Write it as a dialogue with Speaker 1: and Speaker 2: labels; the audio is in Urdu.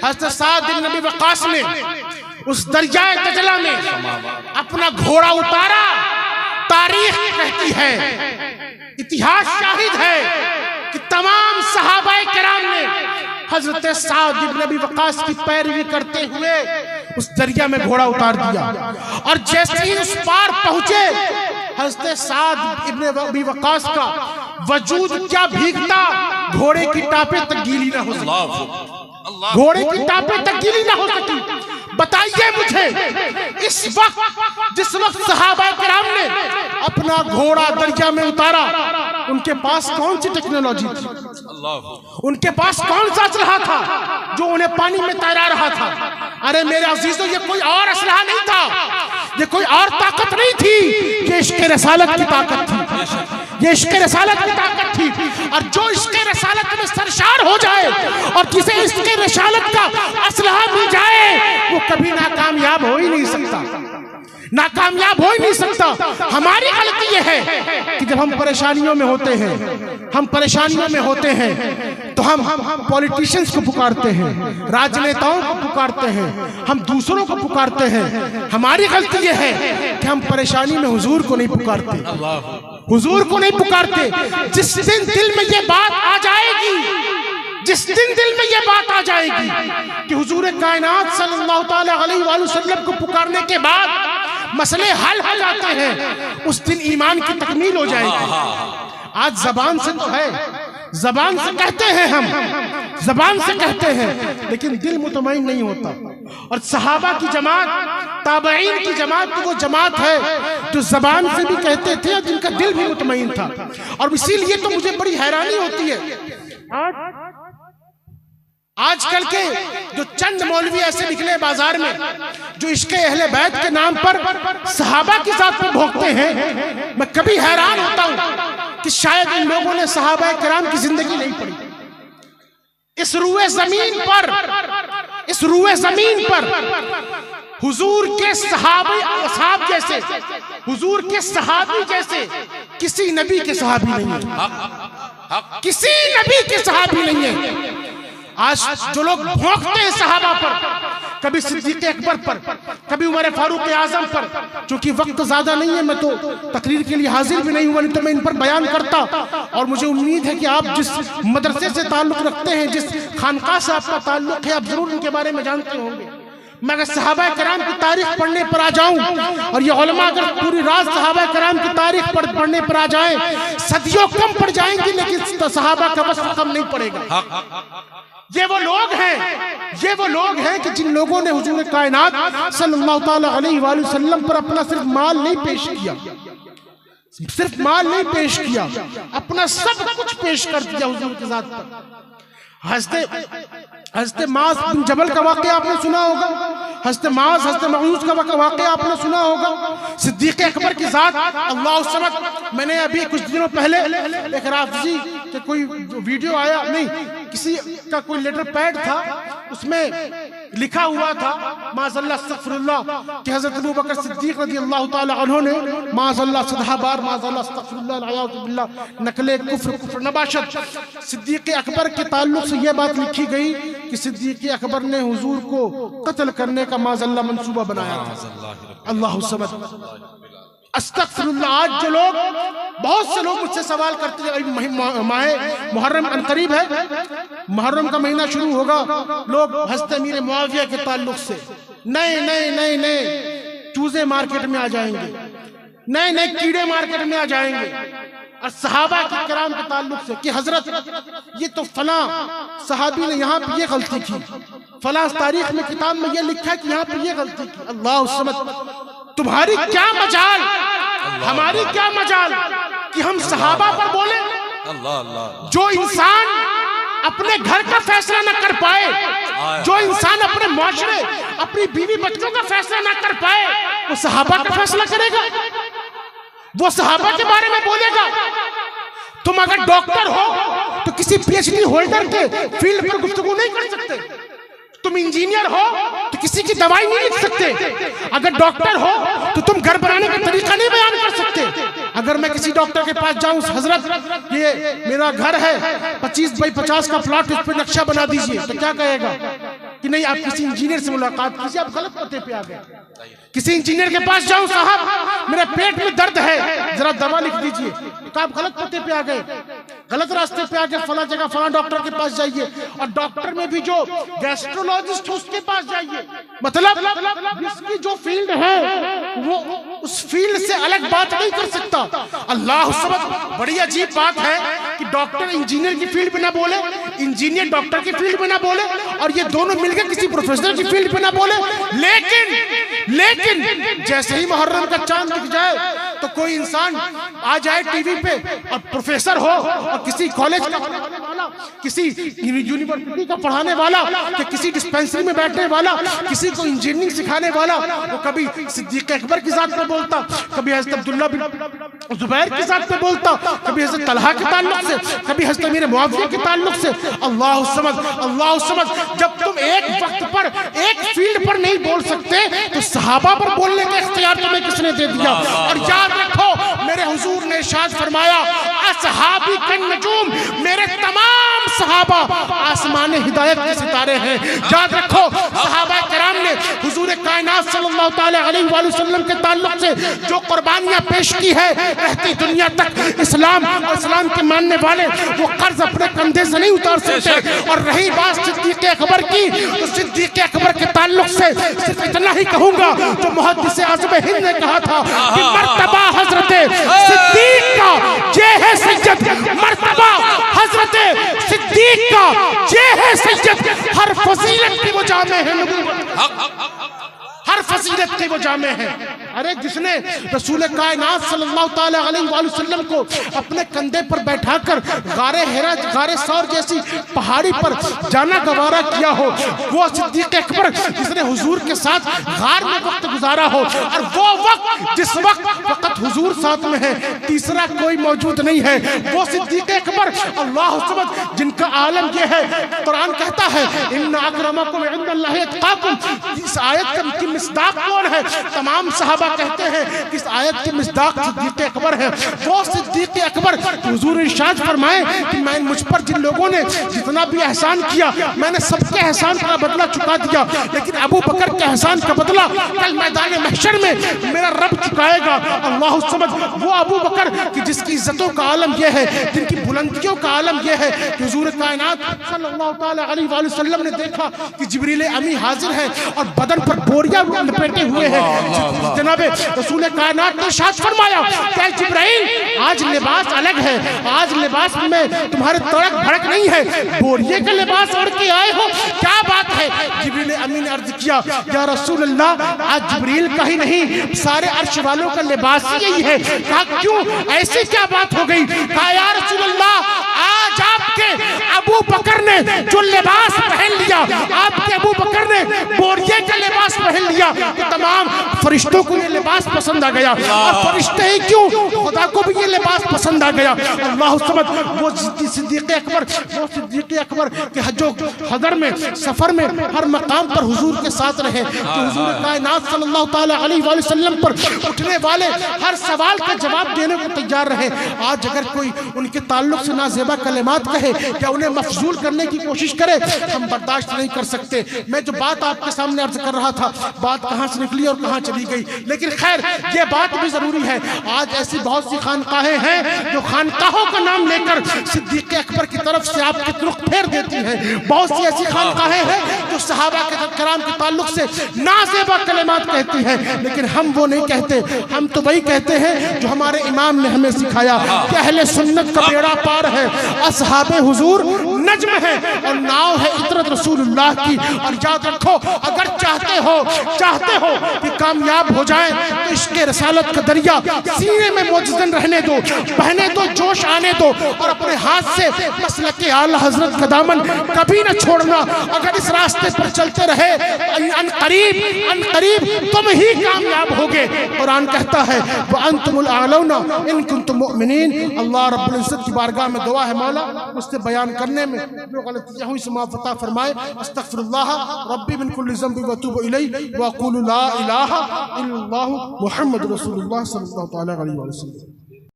Speaker 1: حضرت سعد بن ابی وقاص نے اس دریائے دجلہ میں اپنا گھوڑا اتارا. تاریخ کہتی ہے، اتہاس شاہد ہے کہ تمام صحابہ کرام نے حضرت سعد بن ابی وقاص کی پیروی کرتے ہوئے اس دریا میں گھوڑا اتار دیا. اور جیسے ہی اس پار پہنچے، حضرت سعد بن ابی وقاص کا وجود کیا بھیگتا، گھوڑے کی ٹاپیں تک گیلی نہ ہو سکی. گھوڑے کی ٹاپیں تک گیلی نہ ہو سکی. بتائیے مجھے، اس وقت جس وقت صحابہ کرام نے اپنا گھوڑا دریا میں اتارا، ان کے پاس کون سی ٹیکنالوجی تھی؟ ان کے پاس کون سا اسلحہ تھا جو انہیں پانی میں تیرا رہا تھا؟ ارے میرے عزیزو، یہ کوئی اور اسلحہ نہیں تھا، یہ کوئی اور طاقت نہیں تھی، یہ عشق رسالت کی طاقت تھی. یہ عشق رسالت کی طاقت تھی. اور جو عشق رسالت میں سرشار ہو جائے اور کسی عشق رسالت کا اسلحہ مل جائے، وہ کبھی ناکامیاب ہو ہی نہیں سکتا. ناکامیاب ہو ہی نہیں سکتا. ہماری غلطی یہ ہے کہ جب ہم پریشانیوں میں ہوتے ہیں تو ہم پولیٹیشنز کو پکارتے ہیں، راجنیتاؤں کو پکارتے ہیں، ہم دوسروں کو پکارتے ہیں. ہماری غلطی یہ ہے کہ ہم پریشانی میں حضور کو نہیں پکارتے. حضور کو نہیں پکارتے. جس دن دل میں یہ بات آ جائے گی کہ حضور کائنات صلی اللہ تعالیٰ علیہ وآلہ وسلم کو پکارنے کے بعد مسئلے حل ہو جاتے ہیں، اس دن ایمان کی تکمیل ہو جائے گی. آج زبان سے تو ہے، زبان سے کہتے ہیں، ہم زبان سے کہتے ہیں، لیکن دل مطمئن نہیں ہوتا. اور صحابہ کی جماعت، تابعین کی جماعت تو وہ جماعت ہے جو زبان سے بھی کہتے تھے اور جن کا دل بھی مطمئن تھا. اور اسی لیے تو مجھے بڑی حیرانی ہوتی ہے آج کل کے جو چند مولوی ایسے نکلے بازار میں جو عشق اہل بیت کے نام پر صحابہ کی ذات پر بھونکتے ہیں. میں کبھی حیران ہوتا ہوں کہ شاید ان لوگوں نے صحابہ کرام کی زندگی نہیں پڑھی. اس روئے زمین پر حضور کے صحابہ جیسے، حضور کے صحابی جیسے کسی نبی کے صحابی نہیں ہے. کسی نبی کے صحابی نہیں ہے. آج جو لوگ بھونکتے ہیں صحابہ پر، کبھی صدیق اکبر پر، کبھی عمر فاروق اعظم پر، چونکہ وقت زیادہ نہیں ہے، میں تو تقریر کے لیے حاضر بھی نہیں ہوا، نہیں تو میں ان پر بیان کرتا. اور مجھے امید ہے کہ آپ جس مدرسے سے تعلق رکھتے ہیں، جس خانقاہ سے آپ کا تعلق ہے، آپ ضرور ان کے بارے میں جانتے ہوں گے. میں اگر صحابہ کرام کی تاریخ پڑھنے پر آ جاؤں، اور یہ علماء اگر پوری رات صحابہ کرام کی تاریخ پڑھنے پر آ جائیں، صدیوں کم پڑ جائیں گی، لیکن صحابہ کا وصف کم نہیں پڑے گا. یہ وہ لوگ ہیں کہ جن لوگوں نے حضور کائنات صلی اللہ تعالیٰ علیہ وآلہ وسلم پر اپنا صرف مال نہیں پیش کیا، اپنا سب کچھ پیش کر دیا حضور کی ذات پر. حضرت معاذ بن جبل کا واقعہ آپ نے سنا ہوگا، حضرت معاذ حضرت معوذ کا واقعہ آپ نے سنا ہوگا. صدیق اکبر کی ذات اللہ الصمد. میں نے ابھی کچھ دنوں پہلے ایک رافضی کہ کوئی ویڈیو آیا، نہیں کسی کا کوئی لیٹر پیڈ تھا، اس میں لکھا ہوا تھا معاذ اللہ استغفر اللہ کہ حضرت ابو بکر صدیق رضی اللہ تعالی عنہ نے معاذ اللہ 100 بار معاذ اللہ استغفر اللہ العیاذ باللہ نقل کفر نباشت. صدیق اکبر کے تعلق سے یہ بات لکھی گئی کہ صدیق اکبر نے حضور کو قتل کرنے کا معاذ اللہ منصوبہ بنایا تھا. اللہ الصمد. استغفر اللہ. آج جو لوگ، بہت سے لوگ مجھ سے سوال کرتے ہیں، ماہ محرم عنقریب ہے، محرم کا مہینہ شروع ہوگا، لوگ حضرت امیر معاویہ کے تعلق سے نئے چوزے مارکیٹ میں آ جائیں گے، نئے کیڑے مارکیٹ میں آ جائیں گے. اور صحابہ کرام کے تعلق سے کہ حضرت یہ تو فلاں صحابی نے یہاں پہ یہ غلطی کی، فلاں تاریخ میں کتاب میں یہ لکھا کہ یہاں پہ یہ غلطی کی. اللہ الصمد. تمہاری کیا مجال، ہماری کیا مجال کہ ہم صحابہ پر بولیں؟ جو انسان اپنے گھر کا فیصلہ نہ کر پائے، جو انسان اپنے معاشرے، اپنی بیوی بچوں کا فیصلہ نہ کر پائے، وہ صحابہ کا فیصلہ کرے گا؟ وہ صحابہ کے بارے میں بولے گا؟ تم اگر ڈاکٹر ہو تو کسی پی ایچ ڈی ہولڈر کے فیلڈ پر گفتگو نہیں کر سکتے. تم انجینئر ہو تو کسی کی دوائی نہیں لکھ سکتے. اگر ڈاکٹر ہو تو تم گھر بنانے کا طریقہ نہیں بیان کر سکتے. اگر میں کسی ڈاکٹر کے پاس جاؤں، حضرت یہ میرا گھر ہے 25 بائی 50 کا پلاٹ، اس پہ نقشہ بنا دیجئے، تو کیا کہے گا؟ کہ نہیں آپ کسی انجینئر سے ملاقات کیجیے، آپ غلط پتے پہ آ گئے. کسی انجینئر کے پاس جاؤں صاحب میرے پیٹ میں درد ہے ذرا دوا لکھ دیجئے، تو آپ غلط پتے پہ آ گئے، غلط راستے پہ آ گئے. فلاں جگہ فلاں ڈاکٹر کے پاس جائیے، اور ڈاکٹر میں بھی جو گیسٹرولوجسٹ اس کے پاس جائیے. مطلب جس کی جو فیلڈ ہے وہ اس فیلڈ سے الگ بات نہیں کر سکتا. اللہ سبحانہ، بڑی عجیب بات ہے کہ ڈاکٹر انجینئر کی فیلڈ پہ نہ بولے، انجینئر ڈاکٹر کی فیلڈ پہ نہ بولے، اور یہ دونوں مل کے کسی پروفیسر کی فیلڈ پہ نہ بولے. لیکن جیسے ہی محرم کا چاند دکھ جائے تو کوئی انسان آ جائے ٹی وی پہ اور پروفیسر ہو، اور کسی کالج کا پڑھانے والا، کسی یونیورسٹی کا پڑھانے والا، کہ کسی ڈسپینسری میں بیٹھنے والا، کسی کو انجینئرنگ سکھانے والا، وہ کبھی صدیق اکبر کی ذات پہ بولتا، کبھی حضرت عبداللہ بن زبیر کی ذات پہ بولتا، کبھی حضرت طلحہ کے تعلق سے، کبھی حضرت امیر معاویہ کے تعلق سے. اللہ سمجھ، اللہ سمجھ. جب تم ایک وقت پر ایک فیلڈ پر نہیں بول سکتے تو صحابہ پر بولنے کا اختیار تمہیں کس نے دے دیا؟ اور یاد رکھو میرے حضور نے ارشاد فرمایا اصحابی کالنجوم، میرے تمام صحابہ آسمان ہدایت کے ستارے ہیں. یاد رکھو صحابہ کرام نے حضور کائنات صلی اللہ تعالی علیہ وآلہ وسلم کے تعلق سے جو قربانیاں پیش کی ہے، رہتی دنیا تک اسلام اور اسلام کے ماننے والے وہ قرض اپنے کندھے سے نہیں اتار سکتے. اور رہی بات صدیق اکبر کی، تو صدیق اکبر کے تعلق سے صرف اتنا ہی کہوں گا جو محدث اعظم ہند نے کہا تھا کہ مرتبہ حضرت صدیق کا یہ ہے سید، مرتبہ حضرت صدیق کا یہ ہے سید، ہر فضیلت کی وہ جامع ہے نبوت، ہر فضیلت کی وہ جامع ہے. ارے جس نے رسول کائنات صلی اللہ تعالی علیہ وآلہ وسلم کو اپنے کندھے پر بیٹھا کر غار ہرا، غار ثور جیسی پہاڑی پر جانا گوارا کیا ہو، وہ صدیق اکبر جس نے حضور کے ساتھ غار میں وقت گزارا ہو، اور وہ وقت جس وقت فقط حضور ساتھ میں ہے، تیسرا کوئی موجود نہیں ہے، وہ صدیق اکبر. اللہ سمجھ، جن کا عالم یہ ہے، قرآن کہتا ہے ان اکرمکم عند اللہ اتقاکم. اس آیت کی مصداق کون ہے؟ تمام صحابہ کہتے ہیں کہ اس آیت کی مصداق صدیق اکبر ہے. وہ صدیق اکبر حضور ارشاد فرمائے کہ میں مجھ پر جن لوگوں نے جتنا بھی احسان کیا میں نے سب کے احسان کا بدلہ چکا دیا، لیکن ابو بکر کے احسان کا بدلہ کل میدان محشر میں میرا رب چکائے گا. اللہ سمجھ، وہ ابو بکر کہ جس کی عزتوں کا عالم یہ ہے، جن کی بلندیوں کا عالم یہ ہے کہ حضور کائنات صلی اللہ تعالی علیہ وآلہ وسلم نے دیکھا کہ جبریل امی حاضر ہے اور بدن پر بوریا لپیٹے ہوئے ہیں. جناب رسول کائنات نے ارشاد فرمایا کہ جبرائیل آج لباس الگ ہے، آج لباس میں تمہارے تڑک بھڑک نہیں ہے، بوریے کا لباس اوڑھ کے آئے ہو، کیا بات ہے؟ جبریل امی نے عرض کیا یا رسول اللہ آج جبریل کا ہی نہیں سارے عرش والوں کا لباس یہی ہے. کہا کیوں، ایسی کیا بات ہو گئی؟ کہا یا رسول اللہ آج آپ کے ابو بکر نے جو لباس پہن لیا، آپ کے ابو بکر نے بوریے کا لباس پہن لیا، تو تمام فرشتوں کو یہ لباس پسند آ گیا، اور فرشتے ہی کیوں خدا کو بھی یہ لباس پسند آ گیا. اللہ سمجھ، وہ صدیق اکبر کہ جو حضر میں سفر میں ہر مقام پر حضور کے ساتھ رہے، جو حضور کائنات صلی اللہ تعالی علیہ وآلہ وسلم پر اٹھنے والے ہر سوال کا جواب دینے کو تیار رہے. آج اگر کوئی ان کے تعلق سے نازیبا کلمات کہے یا انہیں مفضول کرنے کی کوشش کرے، ہم برداشت نہیں کر سکتے. میں جو بات آپ کے سامنے عرض کر رہا تھا، بات کہاں سے نکلی اور کہاں چلی گئی، لیکن خیر یہ بات بھی ضروری ہے. آج ایسی بہت سی خانقاہیں ہیں جو خانقاہوں کا نام لے کر صدیق اکبر کی طرف سے آپ کی رخ پھیر دیتی ہیں. بہت سی ایسی خانقاہیں ہیں جو صحابہ کرام کے تعلق سے نازیبا کلمات کہتی ہیں، لیکن ہم وہ نہیں کہتے. ہم تو وہی کہتے ہیں جو ہمارے امام نے ہمیں سکھایا کہ اہل سنت کا بیڑا پار ہے، اصحاب حضور نجم ہے، اور ناؤ ہے عطرت رسول اللہ کی. اور یاد رکھو اگر چاہتے ہو کہ کامیاب ہو جائیں تو عشق رسالت کا دریا سینے میں موجزن رہنے دو، بہنے دو، جوش آنے دو، اور اپنے ہاتھ سے مسلک اعلی حضرت کا دامن کبھی نہ چھوڑنا. اگر اس راستے پر چلتے رہے ان قریب تم ہی کامیاب ہوگے. قرآن کہتا ہے وَأَنْتُمُ الْأَعْلَوْنَ إِن كُنتُم مُؤْمِنِينَ. اللہ رب العزت کی بارگاہ میں دعا ہے مولا اس سے بیان کرنے میں جو غلطیاں ہوئی معاف عطا فرمائے. استغفر اللہ ربی من کل ذنب واتوب الیہ واقول لا الہ الا اللہ محمد رسول اللہ صلی اللہ تعالی علیہ وسلم.